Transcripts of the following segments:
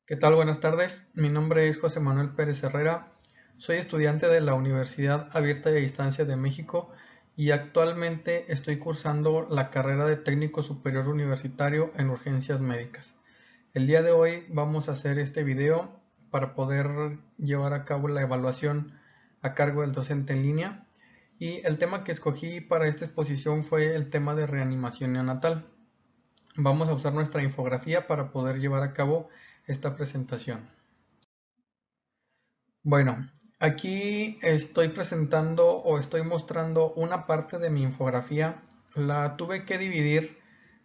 ¿Qué tal? Buenas tardes. Mi nombre es José Manuel Pérez Herrera. Soy estudiante de la Universidad Abierta y a Distancia de México y actualmente estoy cursando la carrera de Técnico Superior Universitario en Urgencias Médicas. El día de hoy vamos a hacer este video para poder llevar a cabo la evaluación a cargo del docente en línea, y el tema que escogí para esta exposición fue el tema de reanimación neonatal. Vamos a usar nuestra infografía para poder llevar a cabo esta presentación. Bueno, aquí estoy presentando o estoy mostrando una parte de mi infografía. La tuve que dividir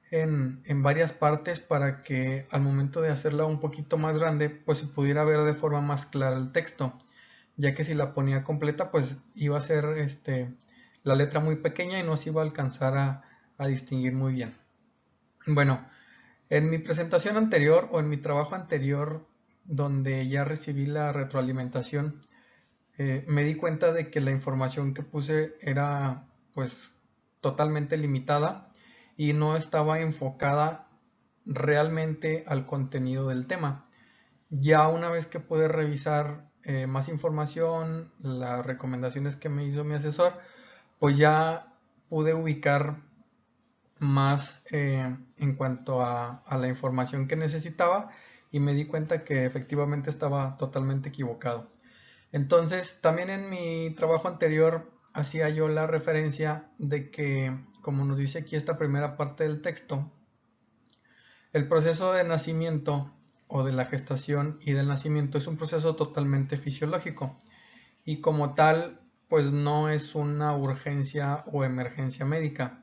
en varias partes para que al momento de hacerla un poquito más grande, pues se pudiera ver de forma más clara el texto, ya que si la ponía completa, pues iba a ser la letra muy pequeña y no se iba a alcanzar a distinguir muy bien. Bueno, en mi presentación anterior o en mi trabajo anterior, donde ya recibí la retroalimentación, me di cuenta de que la información que puse era pues totalmente limitada y no estaba enfocada realmente al contenido del tema. Ya una vez que pude revisar más información, las recomendaciones que me hizo mi asesor, pues ya pude ubicar más en cuanto a la información que necesitaba, y me di cuenta que efectivamente estaba totalmente equivocado. Entonces, también en mi trabajo anterior hacía yo la referencia de que, como nos dice aquí esta primera parte del texto, el proceso de nacimiento o de la gestación y del nacimiento es un proceso totalmente fisiológico y como tal, pues no es una urgencia o emergencia médica.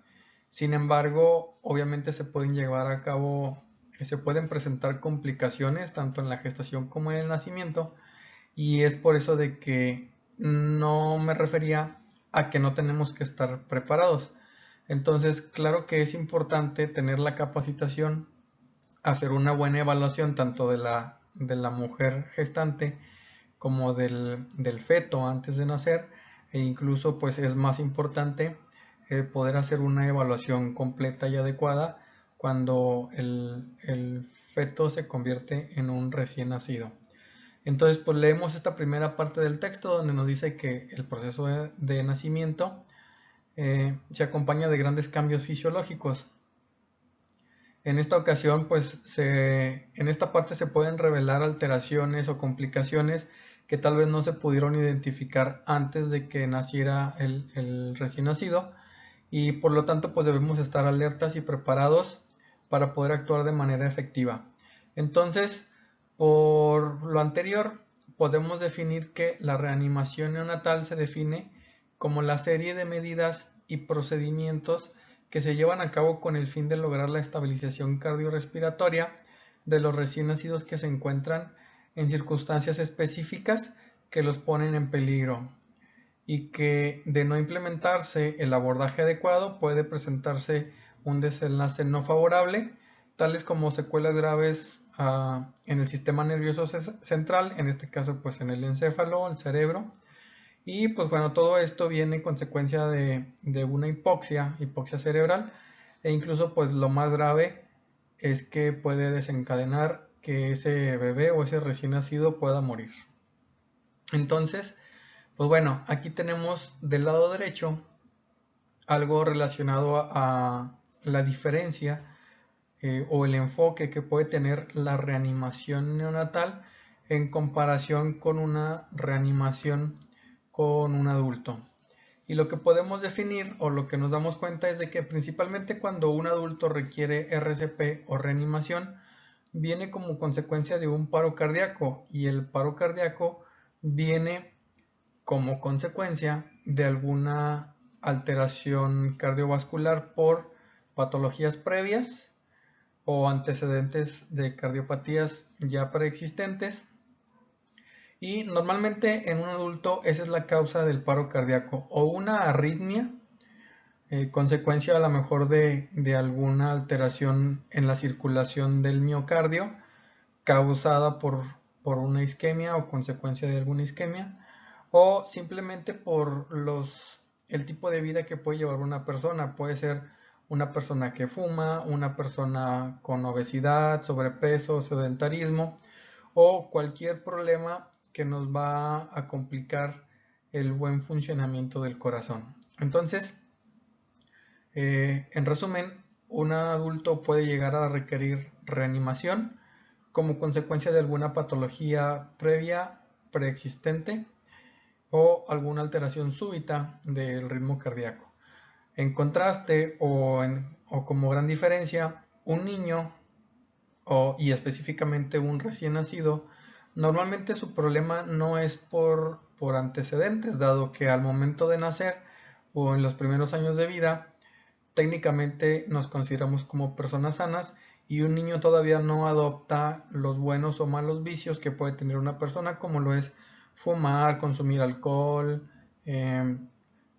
Sin embargo, obviamente se pueden llevar a cabo, se pueden presentar complicaciones tanto en la gestación como en el nacimiento, y es por eso de que no me refería a que no tenemos que estar preparados. Entonces, claro que es importante tener la capacitación, hacer una buena evaluación tanto de la mujer gestante como del feto antes de nacer, e incluso pues es más importante poder hacer una evaluación completa y adecuada cuando el feto se convierte en un recién nacido. Entonces, pues leemos esta primera parte del texto donde nos dice que el proceso de nacimiento se acompaña de grandes cambios fisiológicos. En esta ocasión, pues en esta parte se pueden revelar alteraciones o complicaciones que tal vez no se pudieron identificar antes de que naciera el recién nacido, y por lo tanto pues debemos estar alertas y preparados para poder actuar de manera efectiva. Entonces, por lo anterior, podemos definir que la reanimación neonatal se define como la serie de medidas y procedimientos que se llevan a cabo con el fin de lograr la estabilización cardiorrespiratoria de los recién nacidos que se encuentran en circunstancias específicas que los ponen en peligro, y que de no implementarse el abordaje adecuado puede presentarse un desenlace no favorable, tales como secuelas graves en el sistema nervioso central, en este caso pues en el encéfalo, el cerebro. Y pues bueno, todo esto viene en consecuencia de una hipoxia cerebral, e incluso pues lo más grave es que puede desencadenar que ese bebé o ese recién nacido pueda morir. Entonces, pues bueno, aquí tenemos del lado derecho algo relacionado a la diferencia o el enfoque que puede tener la reanimación neonatal en comparación con una reanimación con un adulto. Y lo que podemos definir o lo que nos damos cuenta es de que principalmente cuando un adulto requiere RCP o reanimación, viene como consecuencia de un paro cardíaco, y el paro cardíaco viene como consecuencia de alguna alteración cardiovascular por patologías previas o antecedentes de cardiopatías ya preexistentes, y normalmente en un adulto esa es la causa del paro cardíaco, o una arritmia, consecuencia a lo mejor de alguna alteración en la circulación del miocardio causada por una isquemia o consecuencia de alguna isquemia, o simplemente por el tipo de vida que puede llevar una persona. Puede ser una persona que fuma, una persona con obesidad, sobrepeso, sedentarismo, o cualquier problema que nos va a complicar el buen funcionamiento del corazón. Entonces, en resumen, un adulto puede llegar a requerir reanimación como consecuencia de alguna patología previa, preexistente o alguna alteración súbita del ritmo cardíaco. En contraste o como gran diferencia, un niño y específicamente un recién nacido, normalmente su problema no es por antecedentes, dado que al momento de nacer o en los primeros años de vida, técnicamente nos consideramos como personas sanas y un niño todavía no adopta los buenos o malos vicios que puede tener una persona, como lo es fumar, consumir alcohol,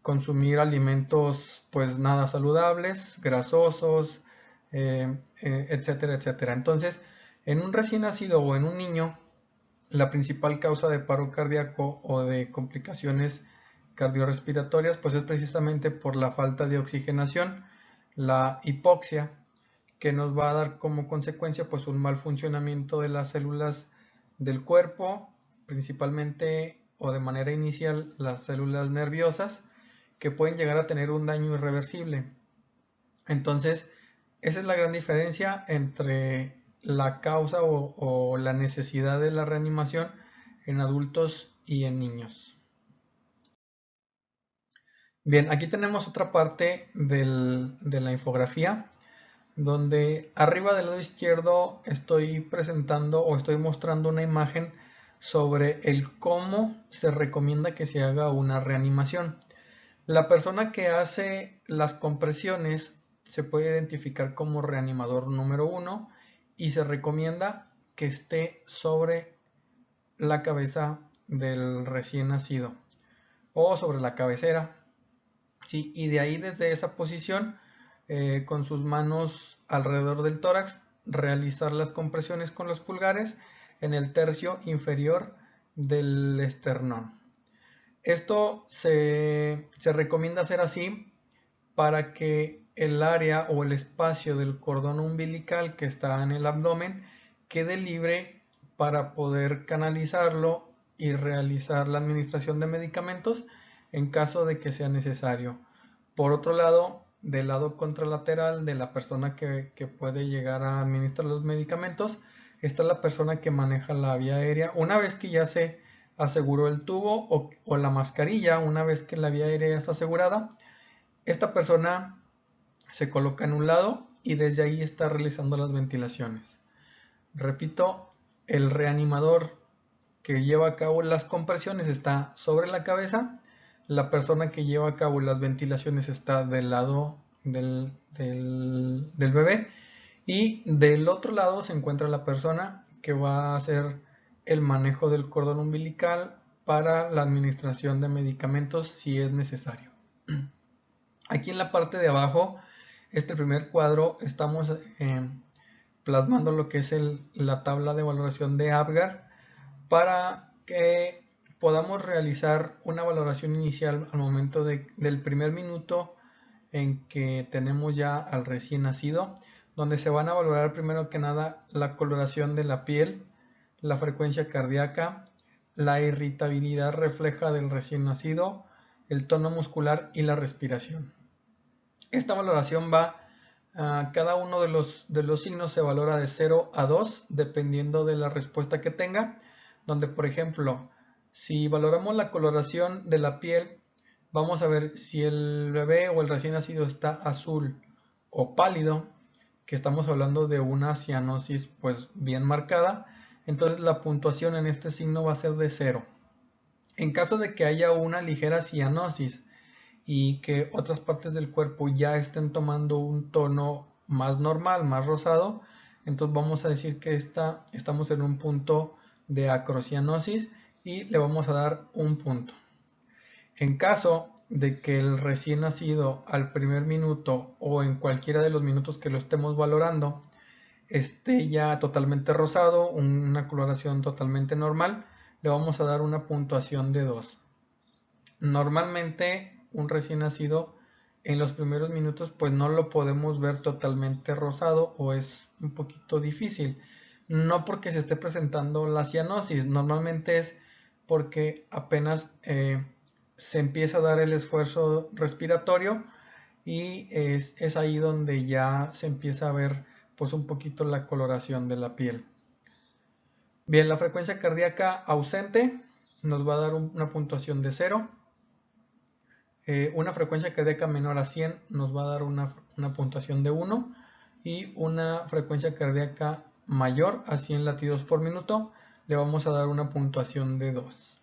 consumir alimentos pues nada saludables, grasosos, etcétera, etcétera. Entonces, en un recién nacido o en un niño, la principal causa de paro cardíaco o de complicaciones cardiorrespiratorias pues es precisamente por la falta de oxigenación, la hipoxia, que nos va a dar como consecuencia pues un mal funcionamiento de las células del cuerpo, principalmente o de manera inicial las células nerviosas, que pueden llegar a tener un daño irreversible. Entonces, esa es la gran diferencia entre la causa o la necesidad de la reanimación en adultos y en niños. Bien, aquí tenemos otra parte de la infografía, donde arriba del lado izquierdo estoy presentando o estoy mostrando una imagen sobre el cómo se recomienda que se haga una reanimación. La persona que hace las compresiones se puede identificar como reanimador número 1 y se recomienda que esté sobre la cabeza del recién nacido o sobre la cabecera. ¿Sí? Y de ahí, desde esa posición, con sus manos alrededor del tórax, realizar las compresiones con los pulgares en el tercio inferior del esternón. Esto se recomienda hacer así para que el área o el espacio del cordón umbilical que está en el abdomen quede libre para poder canalizarlo y realizar la administración de medicamentos en caso de que sea necesario. Por otro lado, del lado contralateral de la persona que puede llegar a administrar los medicamentos, está la persona que maneja la vía aérea. Una vez que ya se aseguró el tubo o la mascarilla, una vez que la vía aérea está asegurada, esta persona se coloca en un lado y desde ahí está realizando las ventilaciones. Repito, el reanimador que lleva a cabo las compresiones está sobre la cabeza, la persona que lleva a cabo las ventilaciones está del lado del bebé y del otro lado se encuentra la persona que va a hacer el manejo del cordón umbilical para la administración de medicamentos si es necesario. Aquí en la parte de abajo, este primer cuadro, estamos plasmando lo que es la tabla de valoración de Apgar para que podamos realizar una valoración inicial al momento del primer minuto en que tenemos ya al recién nacido, donde se van a valorar primero que nada la coloración de la piel, la frecuencia cardíaca, la irritabilidad refleja del recién nacido, el tono muscular y la respiración. Esta valoración va, cada uno de los signos se valora de 0 a 2 dependiendo de la respuesta que tenga, donde por ejemplo, si valoramos la coloración de la piel, vamos a ver si el bebé o el recién nacido está azul o pálido, que estamos hablando de una cianosis pues bien marcada, entonces la puntuación en este signo va a ser de 0. En caso de que haya una ligera cianosis y que otras partes del cuerpo ya estén tomando un tono más normal, más rosado, entonces vamos a decir que estamos en un punto de acrocianosis y le vamos a dar un punto. En caso de que el recién nacido al primer minuto o en cualquiera de los minutos que lo estemos valorando esté ya totalmente rosado, una coloración totalmente normal, le vamos a dar una puntuación de 2. Normalmente un recién nacido en los primeros minutos pues no lo podemos ver totalmente rosado o es un poquito difícil, no porque se esté presentando la cianosis, normalmente es porque apenas se empieza a dar el esfuerzo respiratorio y es ahí donde ya se empieza a ver pues un poquito la coloración de la piel. Bien, la frecuencia cardíaca ausente nos va a dar una puntuación de 0. Una frecuencia cardíaca menor a 100 nos va a dar una puntuación de 1. Y una frecuencia cardíaca mayor a 100 latidos por minuto le vamos a dar una puntuación de 2.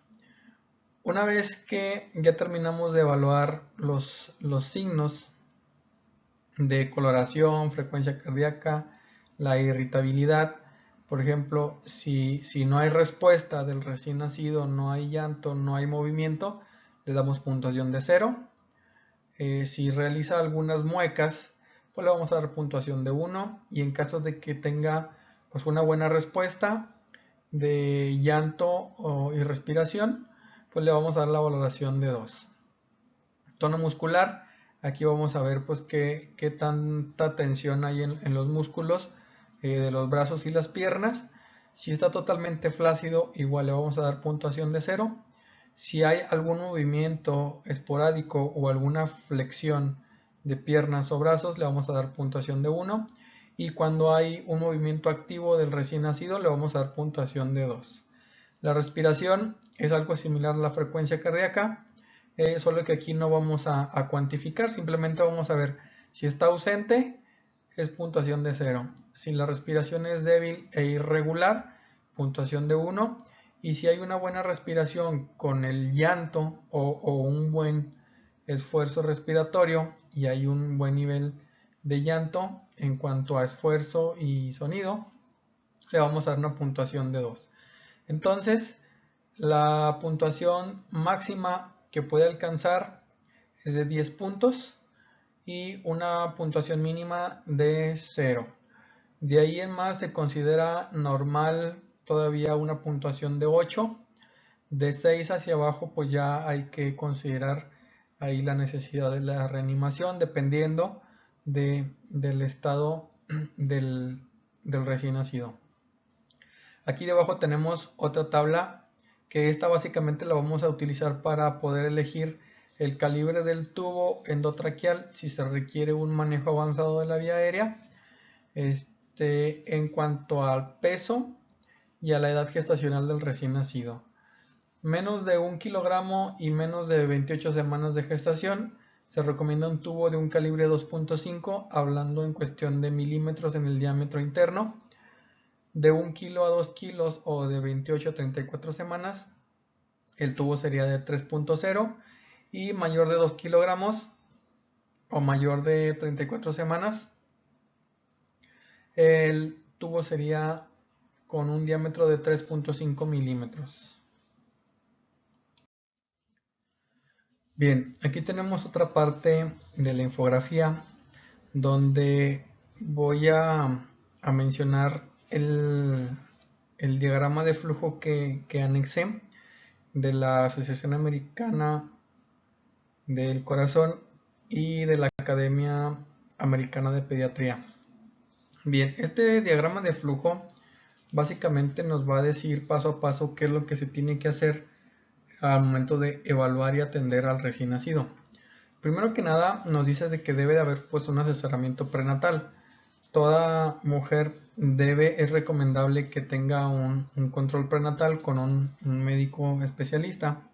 Una vez que ya terminamos de evaluar los signos de coloración, frecuencia cardíaca, la irritabilidad, por ejemplo, si no hay respuesta del recién nacido, no hay llanto, no hay movimiento, le damos puntuación de 0. Si realiza algunas muecas, pues le vamos a dar puntuación de 1. Y en caso de que tenga pues una buena respuesta de llanto y respiración, pues le vamos a dar la valoración de 2. Tono muscular, aquí vamos a ver pues qué tanta tensión hay en los músculos de los brazos y las piernas. Si está totalmente flácido, igual le vamos a dar puntuación de 0. Si hay algún movimiento esporádico o alguna flexión de piernas o brazos, le vamos a dar puntuación de 1. Y cuando hay un movimiento activo del recién nacido, le vamos a dar puntuación de 2. La respiración es algo similar a la frecuencia cardíaca, solo que aquí no vamos a cuantificar, simplemente vamos a ver si está ausente, es puntuación de 0. Si la respiración es débil e irregular, puntuación de 1. Y si hay una buena respiración con el llanto o un buen esfuerzo respiratorio y hay un buen nivel de llanto en cuanto a esfuerzo y sonido, le vamos a dar una puntuación de 2. Entonces, la puntuación máxima que puede alcanzar es de 10 puntos y una puntuación mínima de 0. De ahí en más se considera normal todavía una puntuación de 8. De 6 hacia abajo pues ya hay que considerar ahí la necesidad de la reanimación dependiendo del estado del recién nacido. Aquí debajo tenemos otra tabla que esta básicamente la vamos a utilizar para poder elegir el calibre del tubo endotraqueal si se requiere un manejo avanzado de la vía aérea. En cuanto al peso y a la edad gestacional del recién nacido. Menos de 1 kilogramo y menos de 28 semanas de gestación, se recomienda un tubo de un calibre 2.5, hablando en cuestión de milímetros en el diámetro interno. De 1 kilo a 2 kilos o de 28 a 34 semanas, el tubo sería de 3.0 y mayor de 2 kilogramos o mayor de 34 semanas, el tubo sería con un diámetro de 3.5 milímetros. Bien, aquí tenemos otra parte de la infografía donde voy a mencionar el diagrama de flujo que anexé de la Asociación Americana del Corazón y de la Academia Americana de Pediatría. Bien, este diagrama de flujo básicamente nos va a decir paso a paso qué es lo que se tiene que hacer al momento de evaluar y atender al recién nacido. Primero que nada nos dice de que debe de haber pues un asesoramiento prenatal. Toda mujer es recomendable que tenga un control prenatal con un médico especialista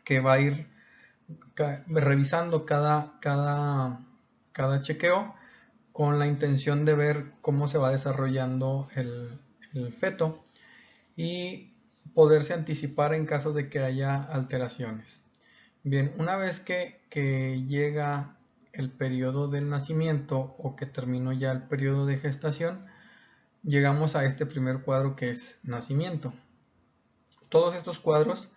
que va a ir revisando cada chequeo con la intención de ver cómo se va desarrollando el feto y poderse anticipar en caso de que haya alteraciones. Bien, una vez que llega el periodo del nacimiento o que terminó ya el periodo de gestación, llegamos a este primer cuadro que es nacimiento. Todos estos cuadros,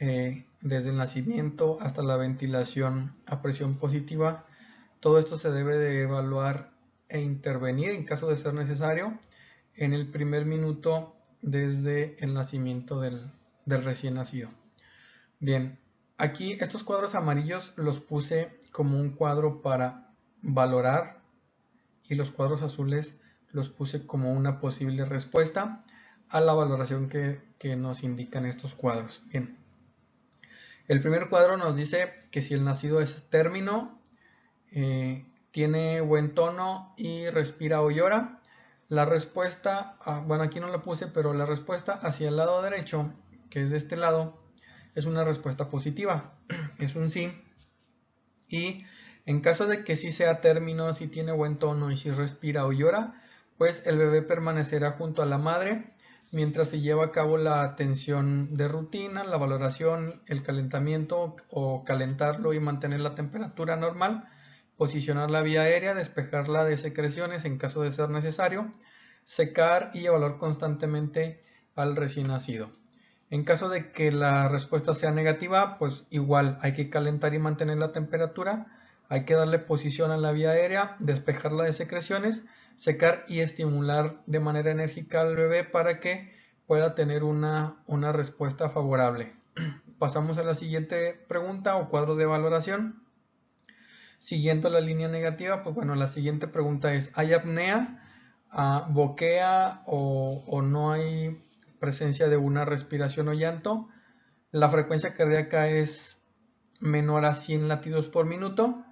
desde el nacimiento hasta la ventilación a presión positiva, todo esto se debe de evaluar e intervenir en caso de ser necesario en el primer minuto desde el nacimiento del recién nacido. Bien, aquí estos cuadros amarillos los puse como un cuadro para valorar y los cuadros azules los puse como una posible respuesta a la valoración que nos indican estos cuadros. Bien. El primer cuadro nos dice que si el nacido es término, tiene buen tono y respira o llora. La respuesta, bueno, aquí no la puse, pero la respuesta hacia el lado derecho, que es de este lado, es una respuesta positiva, es un sí. Y en caso de que sí sea término, si tiene buen tono y si respira o llora, pues el bebé permanecerá junto a la madre mientras se lleva a cabo la atención de rutina, la valoración, el calentamiento o calentarlo y mantener la temperatura normal, posicionar la vía aérea, despejarla de secreciones en caso de ser necesario, secar y evaluar constantemente al recién nacido. En caso de que la respuesta sea negativa, pues igual hay que calentar y mantener la temperatura, hay que darle posición a la vía aérea, despejarla de secreciones, secar y estimular de manera enérgica al bebé para que pueda tener una respuesta favorable. Pasamos a la siguiente pregunta o cuadro de valoración. Siguiendo la línea negativa, pues bueno, la siguiente pregunta es, ¿hay apnea, boquea o no hay presencia de una respiración o llanto? La frecuencia cardíaca es menor a 100 latidos por minuto.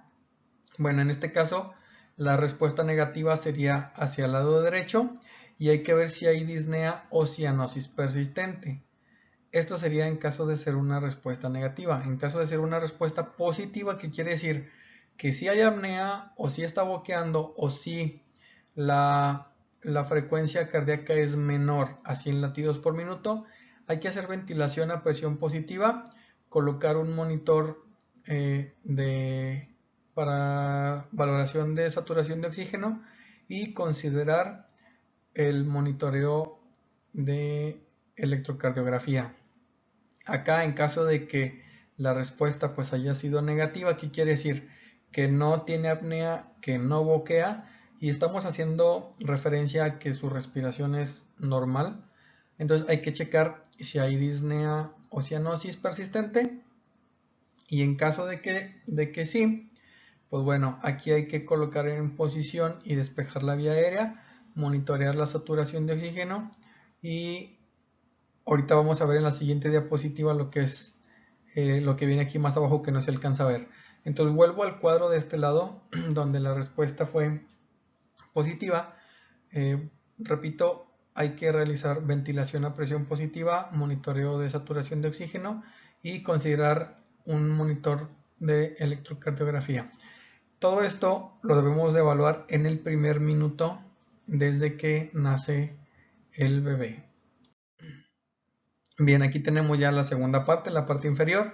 Bueno, en este caso la respuesta negativa sería hacia el lado derecho y hay que ver si hay disnea o cianosis persistente. Esto sería en caso de ser una respuesta negativa. En caso de ser una respuesta positiva, ¿qué quiere decir? Que si hay apnea o si está boqueando o si la frecuencia cardíaca es menor a 100 latidos por minuto, hay que hacer ventilación a presión positiva, colocar un monitor para valoración de saturación de oxígeno y considerar el monitoreo de electrocardiografía. Acá, en caso de que la respuesta pues haya sido negativa, ¿qué quiere decir? Que no tiene apnea, que no boquea y estamos haciendo referencia a que su respiración es normal. Entonces hay que checar si hay disnea o cianosis persistente y en caso de que sí, pues bueno, aquí hay que colocar en posición y despejar la vía aérea, monitorear la saturación de oxígeno y ahorita vamos a ver en la siguiente diapositiva lo que es lo que viene aquí más abajo que no se alcanza a ver. Entonces vuelvo al cuadro de este lado donde la respuesta fue positiva. Repito, hay que realizar ventilación a presión positiva, monitoreo de saturación de oxígeno y considerar un monitor de electrocardiografía. Todo esto lo debemos de evaluar en el primer minuto desde que nace el bebé. Bien, aquí tenemos ya la segunda parte, la parte inferior,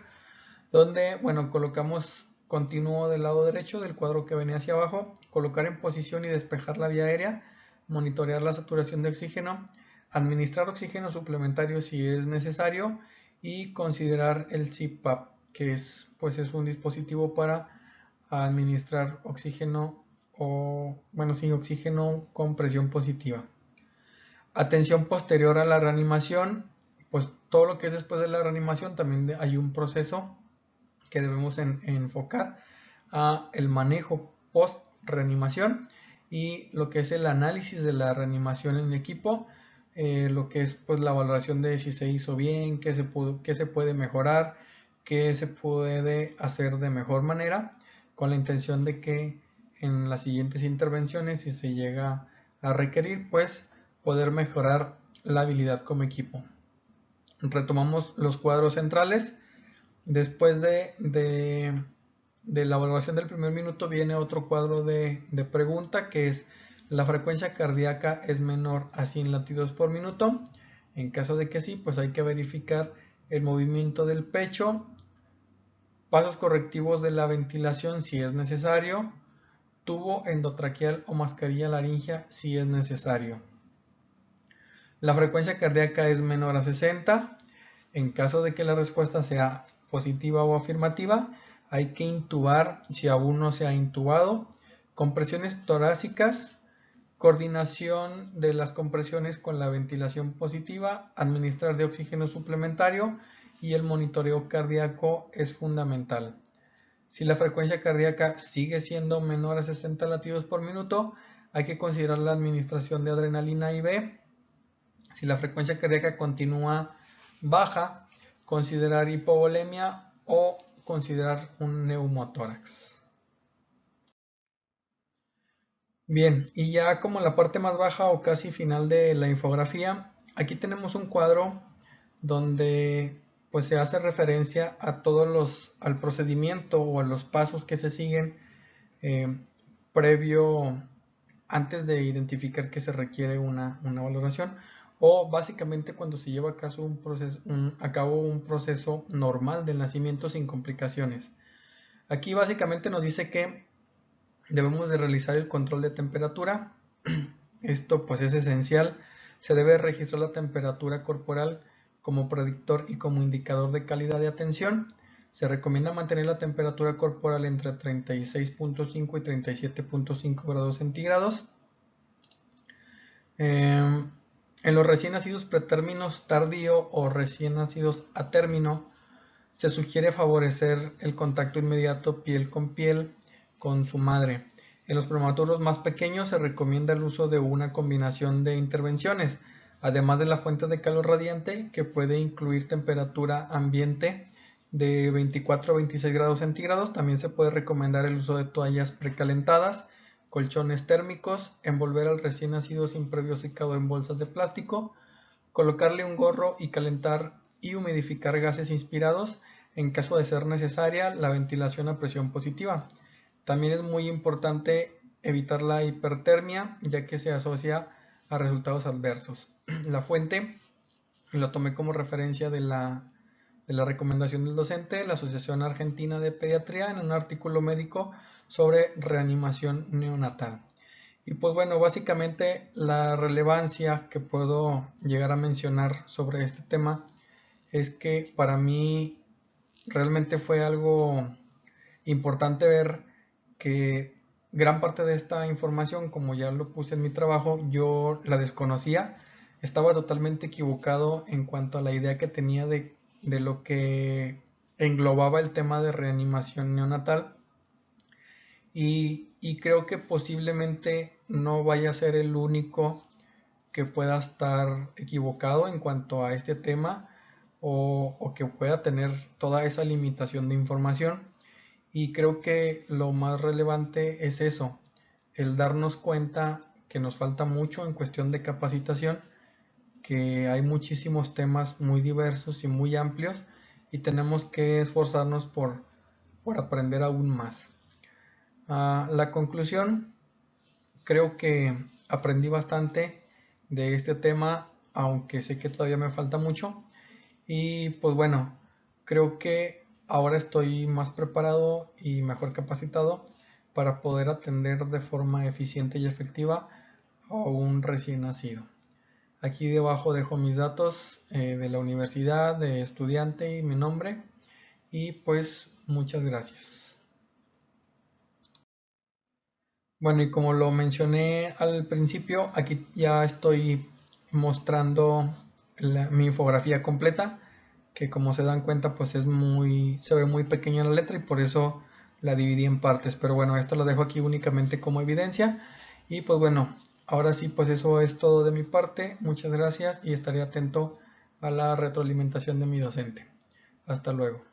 donde, bueno, colocamos continuo del lado derecho del cuadro que venía hacia abajo, colocar en posición y despejar la vía aérea, monitorear la saturación de oxígeno, administrar oxígeno suplementario si es necesario y considerar el CPAP, que es un dispositivo para administrar oxígeno oxígeno con presión positiva. Atención posterior a la reanimación, pues todo lo que es después de la reanimación también hay un proceso que debemos enfocar a el manejo post reanimación y lo que es el análisis de la reanimación en equipo, lo que es pues la valoración de si se hizo bien, qué se puede mejorar, qué se puede hacer de mejor manera, con la intención de que en las siguientes intervenciones, si se llega a requerir, pues poder mejorar la habilidad como equipo. Retomamos los cuadros centrales. Después de la evaluación del primer minuto viene otro cuadro de pregunta que es: ¿la frecuencia cardíaca es menor a 100 latidos por minuto? En caso de que sí, pues hay que verificar el movimiento del pecho, pasos correctivos de la ventilación si es necesario, tubo endotraqueal o mascarilla laringea si es necesario. La frecuencia cardíaca es menor a 60. En caso de que la respuesta sea positiva o afirmativa, hay que intubar si aún no se ha intubado. Compresiones torácicas, coordinación de las compresiones con la ventilación positiva, administrar de oxígeno suplementario y el monitoreo cardíaco es fundamental. Si la frecuencia cardíaca sigue siendo menor a 60 latidos por minuto, hay que considerar la administración de adrenalina IV. Si la frecuencia cardíaca continúa baja, considerar hipovolemia o considerar un neumotórax. Bien, y ya como la parte más baja o casi final de la infografía, aquí tenemos un cuadro donde pues se hace referencia a al procedimiento o a los pasos que se siguen previo, antes de identificar que se requiere una valoración, o básicamente cuando se lleva a cabo un proceso normal del nacimiento sin complicaciones. Aquí básicamente nos dice que debemos de realizar el control de temperatura. Esto pues es esencial. Se debe registrar la temperatura corporal como predictor y como indicador de calidad de atención. Se recomienda mantener la temperatura corporal entre 36.5 y 37.5 grados centígrados. En los recién nacidos pretérminos tardío o recién nacidos a término, se sugiere favorecer el contacto inmediato piel con su madre. En los prematuros más pequeños se recomienda el uso de una combinación de intervenciones, además de la fuente de calor radiante, que puede incluir temperatura ambiente de 24 a 26 grados centígrados. También se puede recomendar el uso de toallas precalentadas, colchones térmicos, envolver al recién nacido sin previo secado en bolsas de plástico, colocarle un gorro y calentar y humidificar gases inspirados. En caso de ser necesaria, la ventilación a presión positiva. También es muy importante evitar la hipertermia, ya que se asocia a resultados adversos. La fuente lo tomé como referencia de la recomendación del docente, la Asociación Argentina de Pediatría, en un artículo médico sobre reanimación neonatal. Y pues bueno, básicamente la relevancia que puedo llegar a mencionar sobre este tema es que para mí realmente fue algo importante ver que gran parte de esta información, como ya lo puse en mi trabajo, yo la desconocía. Estaba totalmente equivocado en cuanto a la idea que tenía de lo que englobaba el tema de reanimación neonatal. Y creo que posiblemente no vaya a ser el único que pueda estar equivocado en cuanto a este tema, o que pueda tener toda esa limitación de información. Y creo que lo más relevante es eso, el darnos cuenta que nos falta mucho en cuestión de capacitación, que hay muchísimos temas muy diversos y muy amplios y tenemos que esforzarnos por aprender aún más. La conclusión, creo que aprendí bastante de este tema, aunque sé que todavía me falta mucho. Y pues bueno, creo que ahora estoy más preparado y mejor capacitado para poder atender de forma eficiente y efectiva a un recién nacido. Aquí debajo dejo mis datos de la universidad, de estudiante y mi nombre. Y pues muchas gracias. Bueno, y como lo mencioné al principio, aquí ya estoy mostrando mi infografía completa, que como se dan cuenta pues se ve muy pequeña la letra y por eso la dividí en partes. Pero bueno, esto lo dejo aquí únicamente como evidencia. Y pues bueno, ahora sí, pues eso es todo de mi parte. Muchas gracias y estaré atento a la retroalimentación de mi docente. Hasta luego.